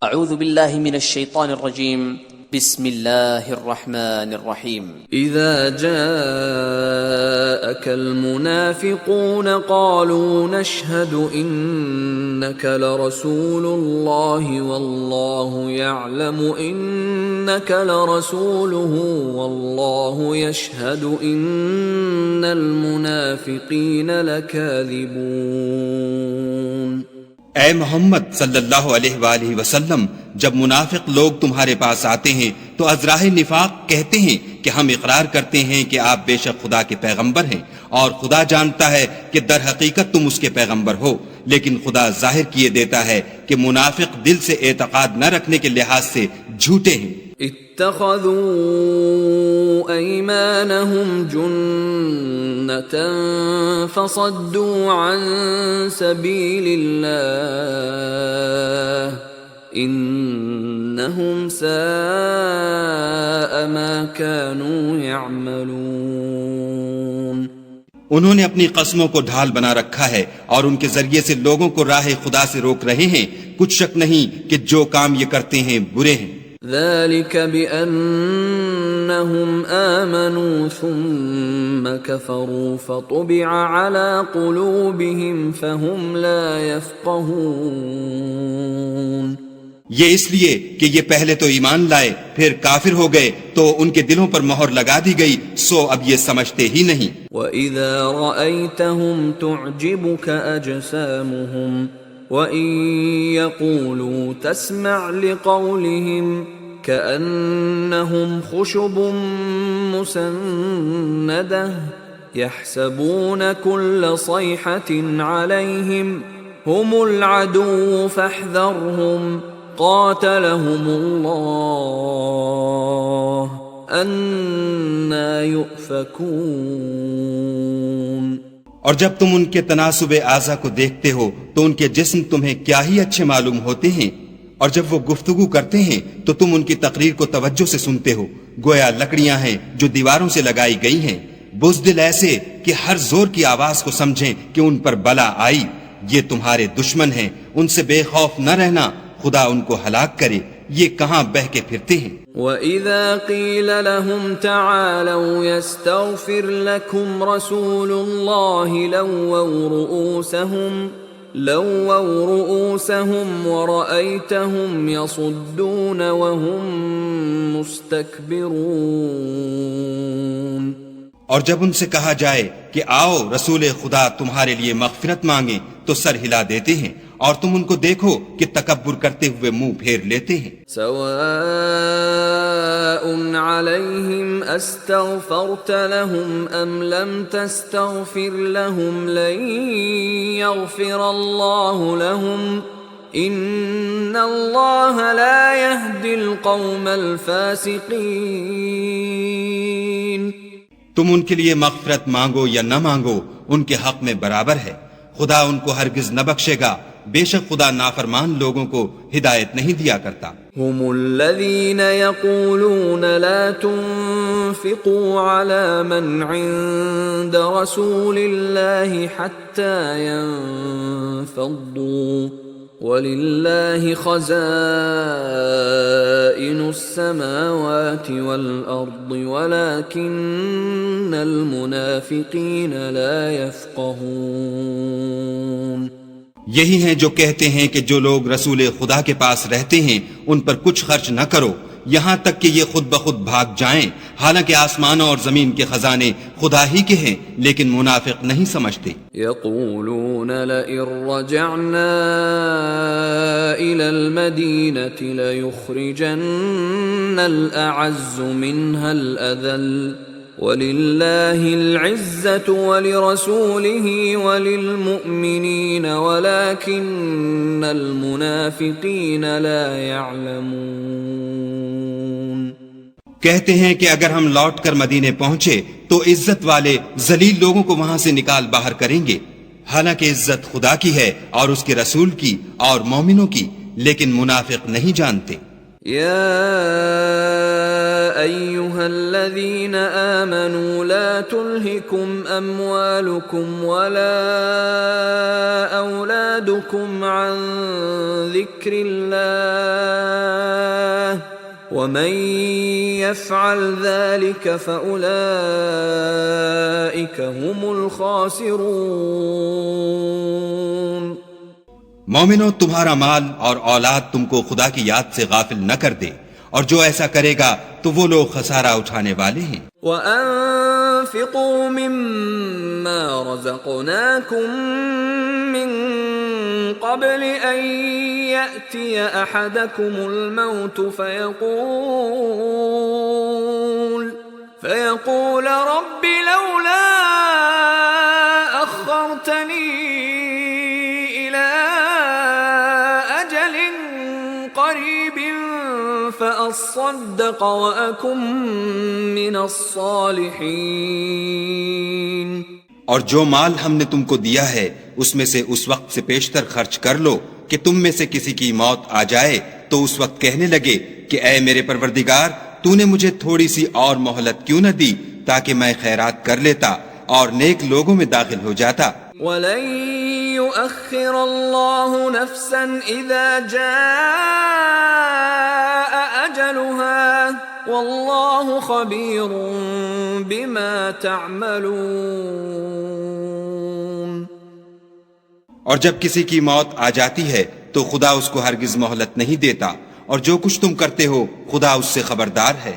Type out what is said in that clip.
اعوذ باللہ من الشیطان الرجیم بسم اللہ الرحمن الرحیم اذا جاءك المنافقون قالوا نشهد انك لرسول الله والله يعلم انك لرسوله والله يشهد ان المنافقين لكاذبون۔ اے محمد صلی اللہ علیہ وآلہ وسلم، جب منافق لوگ تمہارے پاس آتے ہیں تو ازراہ نفاق کہتے ہیں کہ ہم اقرار کرتے ہیں کہ آپ بے شک خدا کے پیغمبر ہیں، اور خدا جانتا ہے کہ در حقیقت تم اس کے پیغمبر ہو، لیکن خدا ظاہر کیے دیتا ہے کہ منافق دل سے اعتقاد نہ رکھنے کے لحاظ سے جھوٹے ہیں۔ اتخذوا ایمانہم جنة فصدوا عن سبیل اللہ انہم ساء ما كانوا يعملون۔ انہوں نے اپنی قسموں کو ڈھال بنا رکھا ہے اور ان کے ذریعے سے لوگوں کو راہ خدا سے روک رہے ہیں، کچھ شک نہیں کہ جو کام یہ کرتے ہیں برے ہیں۔ ذلك بأنهم آمنوا ثم كفروا فطبع على قلوبهم فهم لا يفقهون۔ یہ اس لیے کہ یہ پہلے تو ایمان لائے پھر کافر ہو گئے تو ان کے دلوں پر مہر لگا دی گئی، سو اب یہ سمجھتے ہی نہیں۔ وَإِذَا رَأَيْتَهُمْ تُعْجِبُكَ أَجْسَامُهُمْ وَإِن يَقُولُوا تَسْمَعْ لِقَوْلِهِمْ كَأَنَّهُمْ خُشُبٌ مُّسَنَّدَةٌ يَحْسَبُونَ كُلَّ صَيْحَةٍ عَلَيْهِمْ هُمُ الْعَدُوُّ فَاحْذَرْهُمْ قَاتَلَهُمُ اللَّهُ أَنَّى يُؤْفَكُونَ۔ اور جب تم ان کے تناسب اعضا کو دیکھتے ہو تو ان کے جسم تمہیں کیا ہی اچھے معلوم ہوتے ہیں، اور جب وہ گفتگو کرتے ہیں تو تم ان کی تقریر کو توجہ سے سنتے ہو، گویا لکڑیاں ہیں جو دیواروں سے لگائی گئی ہیں، بزدل ایسے کہ ہر زور کی آواز کو سمجھیں کہ ان پر بلا آئی۔ یہ تمہارے دشمن ہیں، ان سے بے خوف نہ رہنا، خدا ان کو ہلاک کرے، یہ کہاں بہہ کے پھرتے ہیں۔ وَإِذَا قِيلَ لَهُمْ تَعَالَوْا يَسْتَغْفِرْ لَكُمْ رَسُولُ اللَّهِ لَوَّوْا رُؤُوسَهُمْ وَرَأَيْتَهُمْ يَصُدُّونَ وَهُمْ مُسْتَكْبِرُونَ۔ اور جب ان سے کہا جائے کہ آؤ رسول خدا تمہارے لیے مغفرت مانگیں تو سر ہلا دیتے ہیں، اور تم ان کو دیکھو کہ تکبر کرتے ہوئے منہ پھیر لیتے ہیں۔ سواء علیہم استغفرت لهم ام لم تستغفر لهم لن یغفر اللہ لهم ان اللہ لا يهدی القوم الفاسقین۔ تم ان کے لیے مغفرت مانگو یا نہ مانگو، ان کے حق میں برابر ہے، خدا ان کو ہرگز نہ بخشے گا، بے شک خدا نافرمان لوگوں کو ہدایت نہیں دیا کرتا۔ هم الذين يقولون لا تنفقوا على من عند رسول الله حتى ينفضوا وَلِلَّهِ خَزَائِنُ السَّمَاوَاتِ وَالْأَرْضِ وَلَكِنَّ الْمُنَافِقِينَ لَا يَفْقَهُونَ۔ یہی ہیں جو کہتے ہیں کہ جو لوگ رسول خدا کے پاس رہتے ہیں ان پر کچھ خرچ نہ کرو یہاں تک کہ یہ خود بخود بھاگ جائیں، حالانکہ آسمانوں اور زمین کے خزانے خدا ہی کے ہیں، لیکن منافق نہیں سمجھتے۔ یقولون لئن رجعنا الى المدینة لیخرجن الاعز منها الاذل وَلِلَّهِ الْعِزَّةُ وَلِرَسُولِهِ وَلِلْمُؤْمِنِينَ وَلَكِنَّ الْمُنَافِقِينَ لَا يَعْلَمُونَ۔ کہتے ہیں کہ اگر ہم لوٹ کر مدینے پہنچے تو عزت والے ذلیل لوگوں کو وہاں سے نکال باہر کریں گے، حالانکہ عزت خدا کی ہے اور اس کے رسول کی اور مومنوں کی، لیکن منافق نہیں جانتے۔ یا ایہا الذین آمنوا لا تلہکم اموالکم ولا اولادکم عن ذکر اللہ ومن يفعل ذلك فأولئك هم الخاسرون۔ مومنو، تمہارا مال اور اولاد تم کو خدا کی یاد سے غافل نہ کر دے، اور جو ایسا کرے گا تو وہ لوگ خسارہ اٹھانے والے ہیں۔ وَأَنفِقُوا مِمَّا رَزَقْنَاكُم مِّن قَبْلِ أَن يَأْتِيَ أَحَدَكُمُ الْمَوْتُ فَيَقُولَ رَبِّ لَوْلَا أَخَّرْتَنِي إِلَىٰ أَجَلٍ قَرِيبٍ فَأَصَّدَّقَ وَأَكُن مِّنَ الصَّالِحِينَ۔ اور جو مال ہم نے تم کو دیا ہے اس میں سے اس وقت سے پیشتر خرچ کر لو کہ تم میں سے کسی کی موت آ جائے تو اس وقت کہنے لگے کہ اے میرے پروردگار، تو نے مجھے تھوڑی سی اور مہلت کیوں نہ دی تاکہ میں خیرات کر لیتا اور نیک لوگوں میں داخل ہو جاتا۔ وَلَن يُؤَخِّرَ اللَّهُ نَفْسًا إِذَا جَاءَ أَجَلُهَا وَاللَّهُ خَبِيرٌ بِمَا تَعْمَلُونَ۔ اور جب کسی کی موت آ جاتی ہے تو خدا اس کو ہرگز مہلت نہیں دیتا، اور جو کچھ تم کرتے ہو خدا اس سے خبردار ہے۔